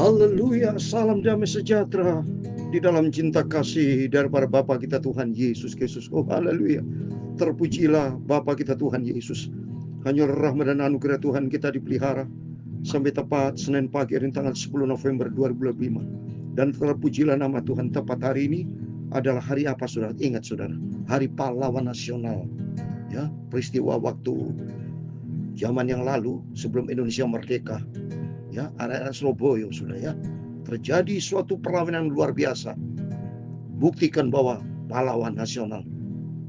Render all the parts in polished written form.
Haleluya, salam damai sejahtera di dalam cinta kasih daripada Bapa kita Tuhan Yesus Kristus. Oh haleluya, terpujilah Bapa kita Tuhan Yesus. Hanya rahmat dan anugerah Tuhan kita dipelihara sampai tepat Senin pagi hari tanggal 10 November 2025. Dan terpujilah nama Tuhan. Tepat hari ini adalah hari apa saudara? Ingat saudara, Hari Pahlawan Nasional. Ya, peristiwa waktu zaman yang lalu sebelum Indonesia merdeka, ya, area Surabaya sudah ya, terjadi suatu perlawanan luar biasa. Buktikan bahwa pahlawan nasional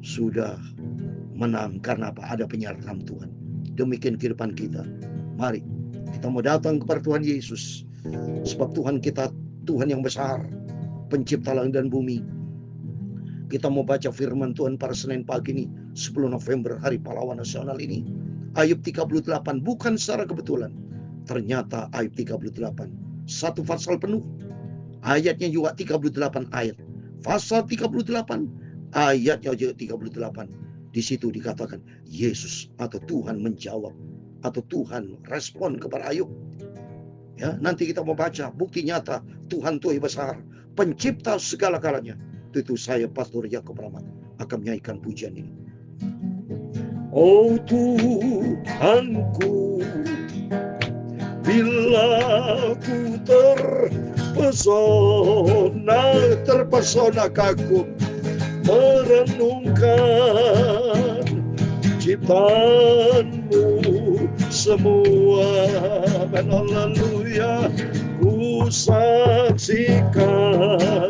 sudah menang karena apa? Ada penyertaan Tuhan. Demikian kehidupan kita. Mari kita mau datang kepada Tuhan Yesus, sebab Tuhan kita Tuhan yang besar, pencipta langit dan bumi. Kita mau baca firman Tuhan pada Senin pagi ini 10 November, Hari Pahlawan Nasional ini. Ayub 38, bukan secara kebetulan. Ternyata Ayub 38 satu pasal penuh, ayatnya juga 38 ayat. Pasal 38 ayatnya juga 38. Di situ dikatakan Yesus atau Tuhan menjawab atau Tuhan respon kepada Ayub. Ya, nanti kita mau baca bukti nyata Tuhan Tuhan besar, pencipta segala-galanya. Itu saya Pastor Yakob Rahmat akan menyanyikan pujian ini. Oh Tuhanku, bila ku terpesona kagum merenungkan ciptaanmu semua, haleluya, ku saksikan,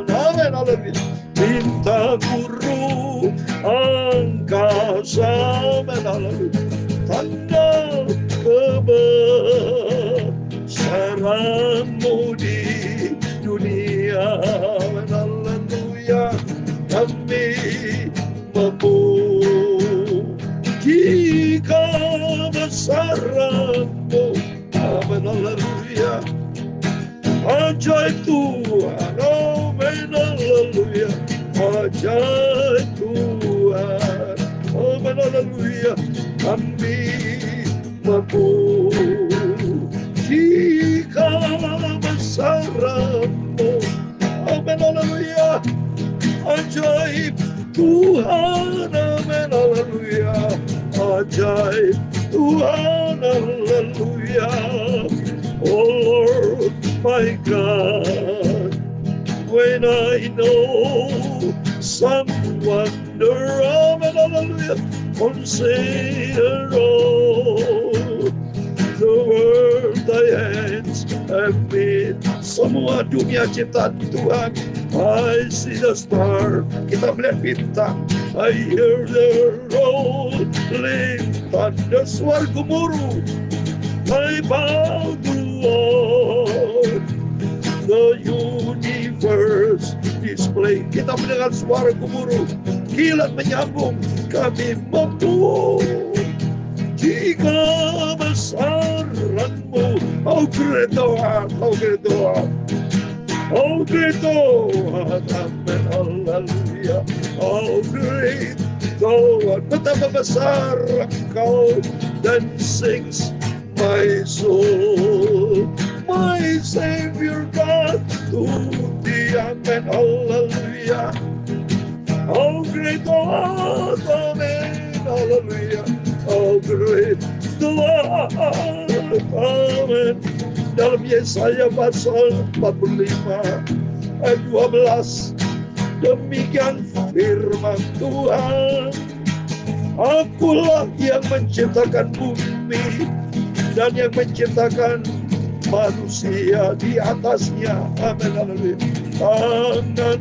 amin, haleluya, bintang guru angkasa, amin, haleluya, tanda kebesaranmu di dunia, haleluya, kami memuji kebesaranmu, amin, haleluya, ajaib Tuhan, amin, haleluya, ajaib Tuhan, amin, haleluya, kami memuji kebesaranmu, amin, haleluya, ajaib Tuhan, amin, haleluya, ajaib Tuhan, haleluya, oh Lord my God, when I know some wonder, amin, haleluya, consider all the world thy hands have made. Semua dunia ciptaan Tuhan. I see the star, kita melihat bintang. I hear the rolling thunder, suara gemuruh. I bow to all the universe display. Kita mendengar suara gemuruh, kilat menyambung. Kami memuji kebesaranmu. Oh great Tuhan, oh great Tuhan, oh great Tuhan, amin, haleluya, oh great Tuhan, betapa besar Engkau, dan sings my soul, my Savior God, to thee, amin, haleluya, oh great God, amin, haleluya, oh great God, amin. Dalam Yesaya pasal 45 ayat 12, demikian firman Tuhan, akulah yang menciptakan bumi dan yang menciptakan manusia di atasnya, amin, haleluya, tangankulah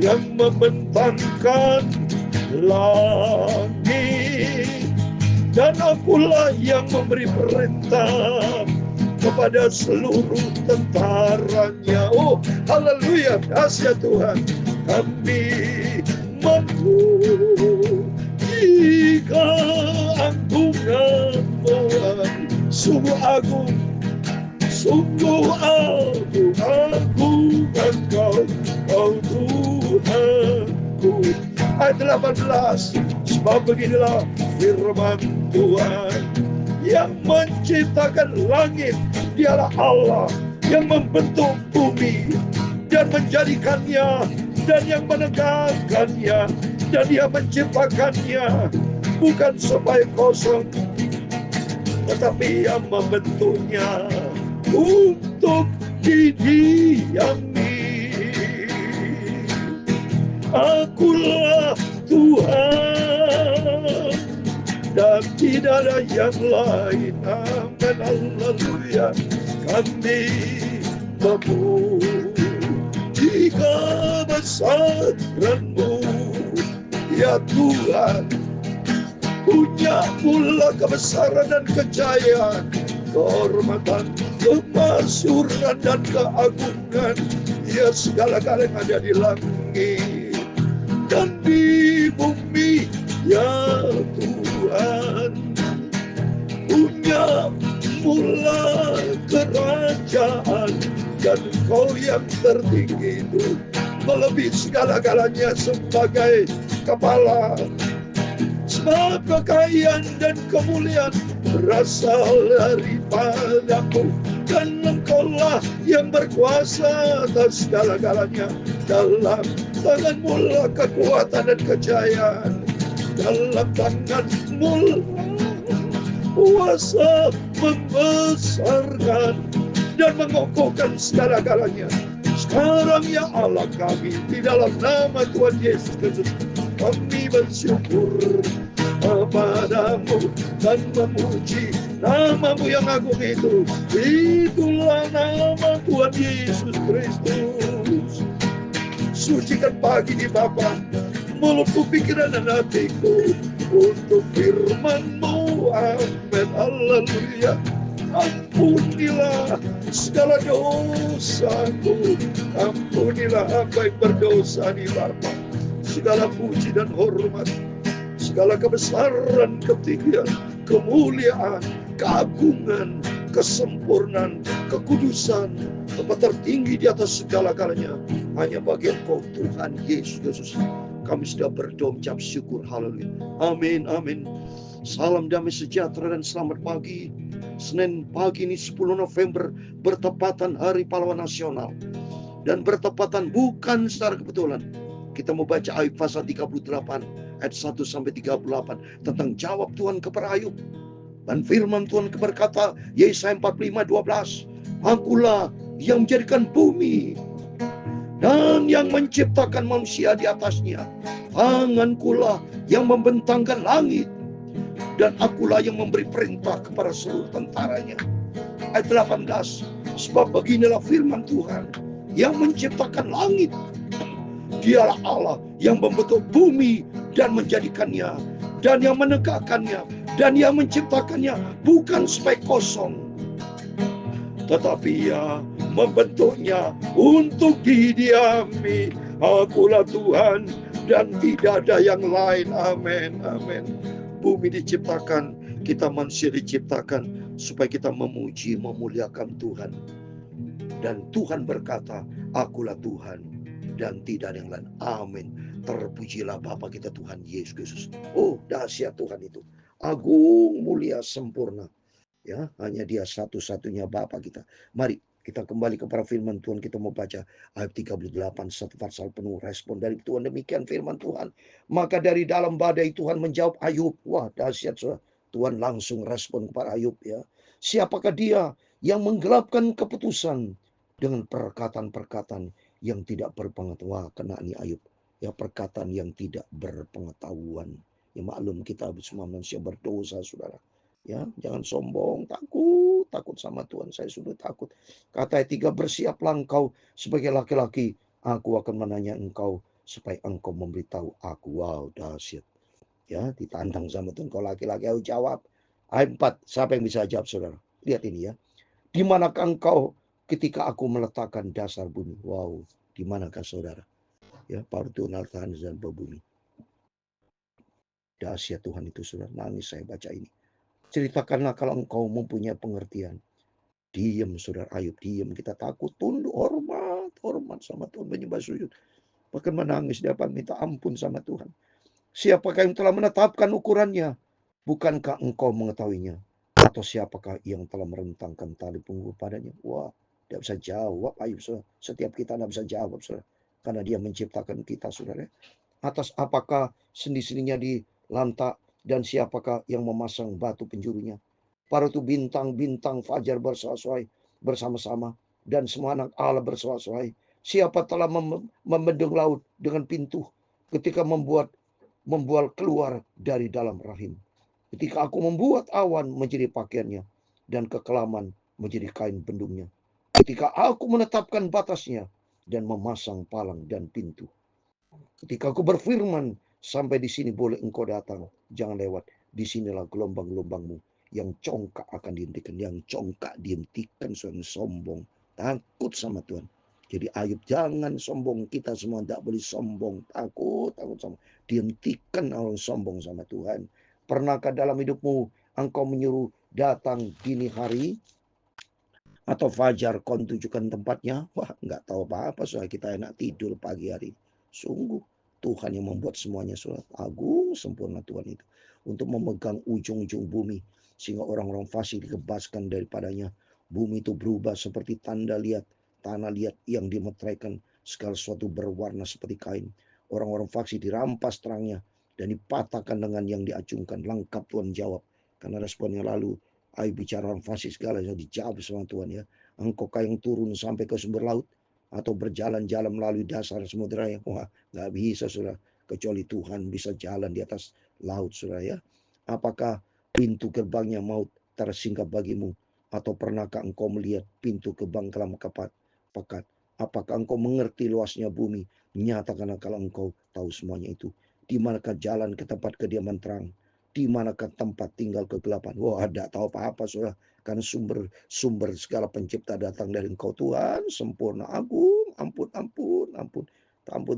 yang membentangkan langit, dan akulah yang memberi perintah kepada seluruh tentaranya. Oh haleluya, dahsyat Tuhan, kami memuji keagungan-Mu, sungguh agung, sungguh agung, agung Engkau, oh Tuhanku. Ayat 18, sebab beginilah firman Tuhan yang menciptakan langit Dialah Allah yang membentuk bumi dan menjadikannya, dan yang menegakkannya, dan Dia menciptakannya, bukan supaya kosong, tetapi yang membentuknya untuk didiami. Akulah Tuhan dan tidak ada yang lain. Amin, haleluya. Kami memuji kebesaran-Mu, ya Tuhan. Punya mula kebesaran dan kejayaan, kehormatan, kemasyhuran dan keagungan, ya segala-galanya yang ada di langit dan di bumi, ya Tuhan. Punya mula kerajaan, dan Engkau yang tertinggi itu melebihi segala-galanya sebagai kepala. Sebab kekayaan dan kemuliaan berasal daripada-Mu, dan Engkaulah yang berkuasa atas segala-galanya. Dalam tangan-Mu lah kekuatan dan kejayaan, dalam tangan-Mu kuasa membesarkan dan mengokohkan segala-galanya. Sekarang ya Allah kami, di dalam nama Tuhan Yesus Kristus, kami bersyukur kepada-Mu dan memuji nama-Mu yang agung itu. Itulah nama Tuhan Yesus Kristus. Sucikan pagi ini Bapa mulutku, pikiran dan hatiku untuk firman-Mu. Amin, haleluya. Ampunilah segala dosaku, ampunilah apa yang berdosa di Bapa. Segala puji dan hormat, segala kebesaran, ketinggian, kemuliaan, keagungan, kesempurnaan, kekudusan, tempat tertinggi di atas segala-galanya hanya bagi Engkau Tuhan Yesus Kristus. Kami sudah berdoa mengucap syukur, haleluya. Amin, amin. Salam damai sejahtera dan selamat pagi. Senin pagi ini 10 November bertepatan Hari Pahlawan Nasional, dan bertepatan bukan secara kebetulan. Kita mau baca Ayub pasal 38 ayat 1 sampai 38 tentang jawab Tuhan kepada Ayub. Dan firman Tuhan berkata, Yesaya 45:12, Akulah yang menjadikan bumi dan yang menciptakan manusia di atasnya. Tangankulah yang membentangkan langit, dan akulah yang memberi perintah kepada seluruh tentaranya. Ayat 18, sebab beginilah firman Tuhan yang menciptakan langit. Dialah Allah yang membentuk bumi dan menjadikannya, dan yang menegakkannya, dan yang menciptakannya, bukan supaya kosong, tetapi Ia membentuknya untuk didiami. Akulah Tuhan dan tidak ada yang lain. Amin, amin. Bumi diciptakan, kita manusia diciptakan supaya kita memuji, memuliakan Tuhan. Dan Tuhan berkata, Akulah Tuhan dan tidak ada yang lain. Amin. Terpujilah Bapa kita Tuhan Yesus Kristus. Oh, dahsyat Tuhan itu. Agung, mulia, sempurna. Ya, hanya Dia satu-satunya Bapa kita. Mari kita kembali kepada firman Tuhan. Kita mau baca ayat 38, satu pasal penuh respon dari Tuhan. Demikian firman Tuhan. Maka dari dalam badai Tuhan menjawab Ayub. Wah, dahsyat saudara. Tuhan langsung respon kepada Ayub ya. Siapakah Dia yang menggelapkan keputusan dengan perkataan-perkataan yang tidak berpengetahuan? Kena ini Ayub. Ya, perkataan yang tidak berpengetahuan. Ya, maklum kita semua manusia berdosa, saudara. Ya, jangan sombong, takut sama Tuhan. Saya sudah takut. Kata ayat 3, bersiaplah engkau sebagai laki-laki. Aku akan menanya engkau supaya engkau memberitahu aku. Wow, dahsyat. Ya, ditantang sama Tuhan. Kau laki-laki, aku jawab. Ayat 4, siapa yang bisa jawab, saudara? Lihat ini ya. Di manakah engkau ketika aku meletakkan dasar bumi? Wow, di manakah saudara? Ya, paruh Tuhan letakkan dan bumi. Dahsyat Tuhan itu, saudara. Nangis saya baca ini. Ceritakanlah kalau engkau mempunyai pengertian. Diam, saudara Ayub, diam. Kita takut, tunduk, hormat sama Tuhan, menyembah sujud. Bahkan menangis, dapat minta ampun sama Tuhan. Siapakah yang telah menetapkan ukurannya? Bukankah engkau mengetahuinya? Atau siapakah yang telah merentangkan tali punggung padanya? Wah, tidak bisa jawab Ayub, saudara. Setiap kita tidak bisa jawab, saudara. Karena dia menciptakan kita, saudara. Atas apakah sendi-sendinya dilantak, dan siapakah yang memasang batu penjurunya? Para itu bintang-bintang fajar bersorak-sorai bersama-sama, dan semua anak Allah bersorak-sorai. Siapa telah membendung laut dengan pintu ketika membual keluar dari dalam rahim? Ketika aku membuat awan menjadi pakaiannya dan kekelaman menjadi kain bendungnya. Ketika aku menetapkan batasnya dan memasang palang dan pintu. Ketika aku berfirman, sampai di sini boleh engkau datang, jangan lewat. Disinilah gelombang-gelombangmu. Yang congkak akan dihentikan, yang congkak dihentikan, yang sombong. Takut sama Tuhan. Jadi Ayub, jangan sombong. Kita semua tidak boleh sombong. Takut sombong. Dihentikan orang sombong sama Tuhan. Pernahkah dalam hidupmu engkau menyuruh datang dini hari atau fajar kau tunjukkan tempatnya? Wah, nggak tahu apa-apa, soal kita enak tidur pagi hari. Sungguh Tuhan yang membuat semuanya, surat agung sempurna Tuhan itu, untuk memegang ujung-ujung bumi, sehingga orang-orang fasik dikebaskan daripadanya. Bumi itu berubah seperti tanah liat yang dimeteraikan, segala sesuatu berwarna seperti kain. Orang-orang fasik dirampas terangnya dan dipatahkan dengan yang diacungkan. Lengkap Tuhan jawab. Karena respon yang lalu, Ayub bicara orang fasik segala yang dijawab sama Tuhan, ya. Engkau yang turun sampai ke sumber laut, atau berjalan-jalan melalui dasar samudera yang, wah, nggak bisa, saudara, kecuali Tuhan bisa jalan di atas laut, saudara, ya. Apakah pintu gerbangnya maut tersingkap bagimu, atau pernahkah engkau melihat pintu gerbang kelam pekat? Apakah engkau mengerti luasnya bumi? Nyatakanlah kalau engkau tahu semuanya itu. Di manakah jalan ke tempat kediaman terang? Di manakah tempat tinggal kegelapan? Wah, tidak tahu apa-apa, saudara. Karena sumber segala pencipta datang dari Engkau, Tuhan, sempurna, agung, ampun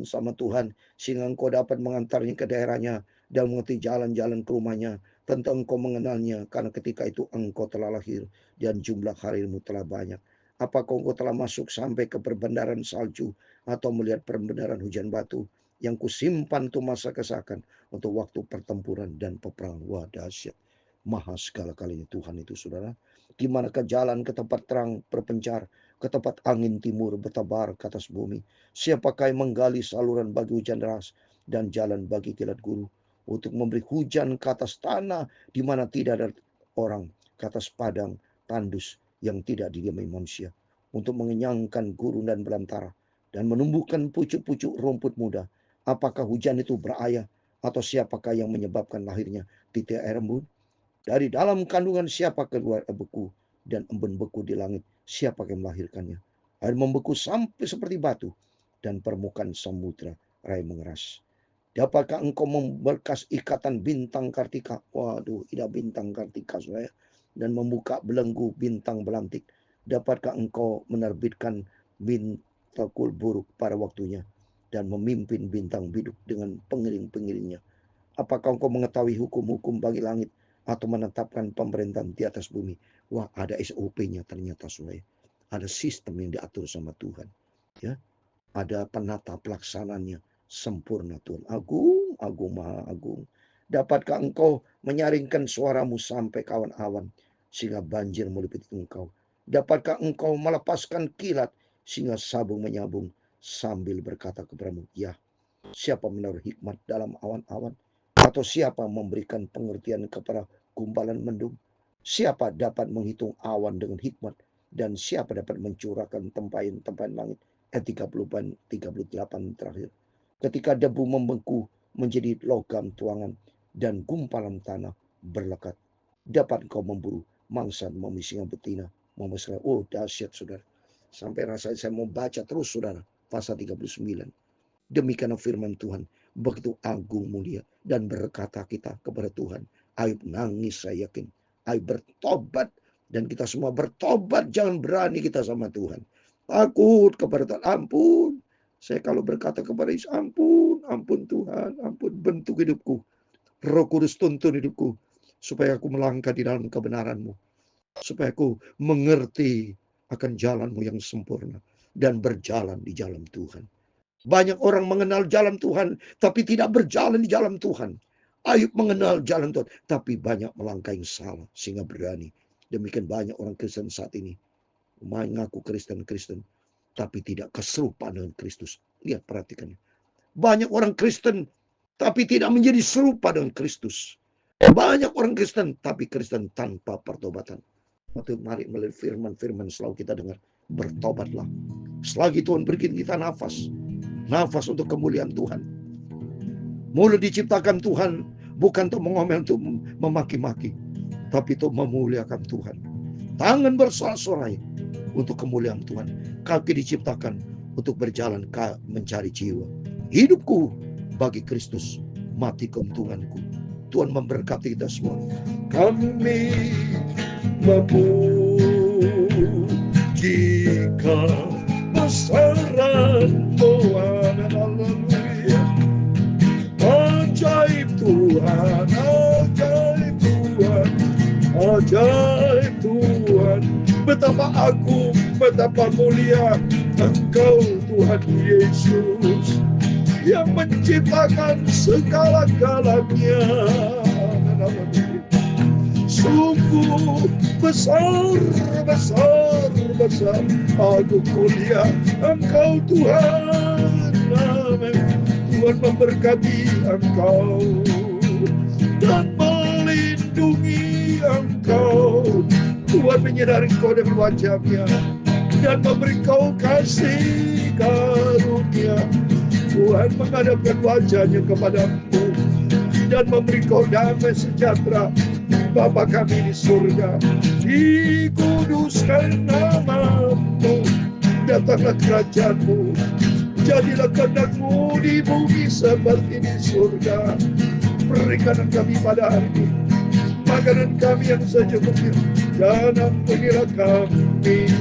sama Tuhan, sehingga Engkau dapat mengantarnya ke daerahnya dan mengerti jalan-jalan ke rumahnya. Tentu Engkau mengenalnya, karena ketika itu Engkau telah lahir dan jumlah harimu telah banyak. Apakah Engkau telah masuk sampai ke perbendaharaan salju, atau melihat perbendaharaan hujan batu? Yang kusimpan itu masa kesakan, untuk waktu pertempuran dan peperangan. Wah, dahsyat. Maha segala kalinya Tuhan itu, saudara. Di manakah jalan ke tempat terang berpencar, ke tempat angin timur bertebar ke atas bumi? Siapakah yang menggali saluran bagi hujan deras, dan jalan bagi kilat guru, untuk memberi hujan ke atas tanah di mana tidak ada orang, ke atas padang tandus yang tidak didiami manusia, untuk mengenyangkan gurun dan belantara, dan menumbuhkan pucuk-pucuk rumput muda? Apakah hujan itu berayah, atau siapakah yang menyebabkan lahirnya titik air embun? Dari dalam kandungan siapa keluar beku, dan embun beku di langit siapa yang melahirkannya? Air membeku sampai seperti batu, dan permukaan samudra raya mengeras. Dapatkah engkau memberkas ikatan bintang kartika? Waduh, tidak bintang kartika, saudara. Dan membuka belenggu bintang belantik. Dapatkah engkau menerbitkan bintang buruk pada waktunya, dan memimpin bintang biduk dengan pengiring-pengiringnya? Apakah engkau mengetahui hukum-hukum bagi langit, atau menetapkan pemerintahan di atas bumi? Wah, ada SOP-nya ternyata, saudara. Ada sistem yang diatur sama Tuhan, ya. Ada penata pelaksananya sempurna Tuhan. Agung, agung, maha agung. Dapatkah engkau menyaringkan suaramu sampai kawan awan, sehingga banjir meliputi engkau? Dapatkah engkau melepaskan kilat, sehingga sabung menyambung, sambil berkata kepadamu, ya, siapa menaruh hikmat dalam awan-awan? Atau siapa memberikan pengertian kepada gumpalan mendung? Siapa dapat menghitung awan dengan hikmat? Dan siapa dapat mencurahkan tempayan-tempayan langit? 38 terakhir. Ketika debu membeku menjadi logam tuangan, dan gumpalan tanah berlekat, dapat kau memburu mangsa memisingkan betina, memisingkan. Oh, dahsyat, saudara. Sampai rasanya saya mau baca terus, saudara. Pasal 39. Demikian firman Tuhan, begitu agung mulia, dan berkata kita kepada Tuhan. Ayub nangis, saya yakin. Ayub bertobat, dan kita semua bertobat. Jangan berani kita sama Tuhan. Takut kepada Tuhan. Ampun. Saya kalau berkata kepada Yesus, ampun, ampun Tuhan, ampun, bentuk hidupku. Roh Kudus tuntun hidupku, supaya aku melangkah di dalam kebenaran-Mu, supaya aku mengerti akan jalan-Mu yang sempurna, dan berjalan di jalan Tuhan. Banyak orang mengenal jalan Tuhan, tapi tidak berjalan di jalan Tuhan. Ayub mengenal jalan Tuhan, tapi banyak melangkah yang salah sehingga berani. Demikian banyak orang Kristen saat ini mengaku Kristen, tapi tidak keserupaan dengan Kristus. Lihat, perhatikan. Banyak orang Kristen, tapi tidak menjadi serupa dengan Kristus. Banyak orang Kristen, tapi Kristen tanpa pertobatan. Waktu mari melalui firman-firman selalu kita dengar, bertobatlah. Selagi Tuhan berikan kita nafas untuk kemuliaan Tuhan. Mulut diciptakan Tuhan bukan untuk mengomel, untuk memaki-maki, tapi untuk memuliakan Tuhan. Tangan bersorak-sorai untuk kemuliaan Tuhan. Kaki diciptakan untuk berjalan mencari jiwa. Hidupku bagi Kristus, mati keuntunganku. Tuhan memberkati kita semua. Kami memujikan besaran Tuhan. Haleluya. Ajaib Tuhan, ajaib Tuhan, ajaib Tuhan. Betapa agung, betapa mulia Engkau Tuhan Yesus, yang menciptakan segala-galanya. Sungguh besar, besar, besar, agung mulia Engkau Tuhan. Amin. Tuhan memberkati Engkau dan melindungi Engkau. Tuhan menyinari Engkau dengan wajah-Nya dan memberi Engkau kasih karunia. Tuhan menghadapkan wajah-Nya kepadamu dan memberi Engkau damai sejahtera. Bapa kami di surga, dikuduskan nama-Mu, datanglah kerajaan-Mu, jadilah kehendak-Mu di bumi seperti di surga. Berikan kami pada hari ini makanan kami yang secukupnya, dan ampunilah kami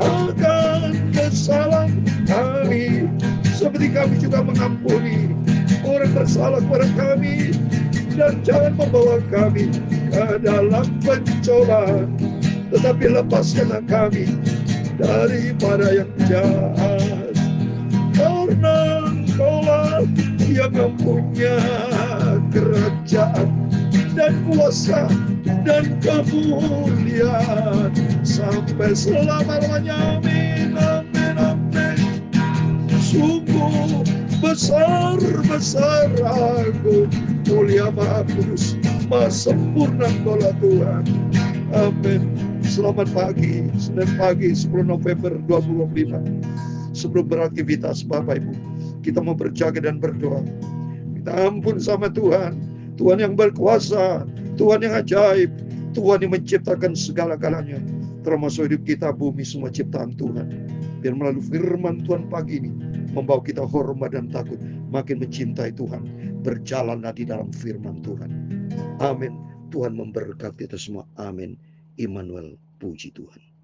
akan kesalahan kami, seperti kami juga mengampuni orang bersalah kepada kami. Dan jangan membawa kami ke dalam pencobaan, tetapi lepaskanlah kami daripada yang jahat. Karena Engkaulah yang mempunyai kerajaan dan kuasa dan kemuliaan sampai selama-lamanya. Amin, amin, amin. Sungguh besar, besar agung, mulia, maha kudus, maha sempurna Engkaulah Tuhan. Amin. Selamat pagi, Senin pagi 10 November 2025. Sebelum beraktivitas Bapak Ibu, kita mau berjaga dan berdoa. Minta ampun sama Tuhan. Tuhan yang berkuasa, Tuhan yang ajaib, Tuhan yang menciptakan segala-galanya, termasuk hidup kita, bumi, semua ciptaan Tuhan. Biar melalui firman Tuhan pagi ini membawa kita hormat dan takut, makin mencintai Tuhan. Berjalanlah di dalam firman Tuhan. Amin. Tuhan memberkati kita semua. Amin. Immanuel, puji Tuhan.